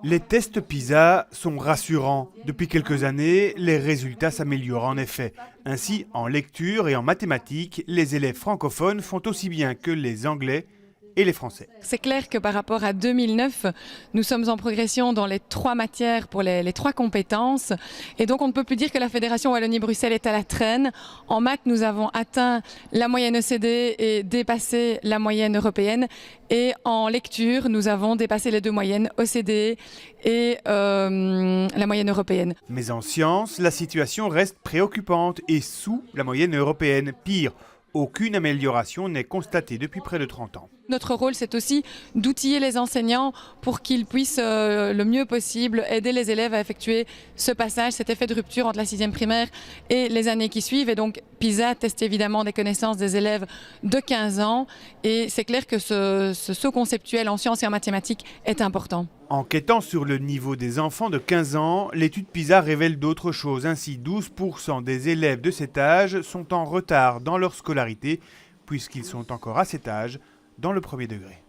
Les tests PISA sont rassurants. Depuis quelques années, les résultats s'améliorent en effet. Ainsi, en lecture et en mathématiques, les élèves francophones font aussi bien que les Anglais et les Français. C'est clair que par rapport à 2009, nous sommes en progression dans les 3 matières pour les 3 compétences. Et donc on ne peut plus dire que la Fédération Wallonie-Bruxelles est à la traîne. En maths, nous avons atteint la moyenne OCDE et dépassé la moyenne européenne. Et en lecture, nous avons dépassé les 2 moyennes OCDE et la moyenne européenne. Mais en sciences, la situation reste préoccupante et sous la moyenne européenne. Pire, aucune amélioration n'est constatée depuis près de 30 ans. Notre rôle, c'est aussi d'outiller les enseignants pour qu'ils puissent le mieux possible aider les élèves à effectuer ce passage, cet effet de rupture entre la 6e primaire et les années qui suivent. Et donc PISA teste évidemment des connaissances des élèves de 15 ans et c'est clair que ce saut conceptuel en sciences et en mathématiques est important. Enquêtant sur le niveau des enfants de 15 ans, l'étude PISA révèle d'autres choses. Ainsi, 12% des élèves de cet âge sont en retard dans leur scolarité, puisqu'ils sont encore à cet âge dans le premier degré.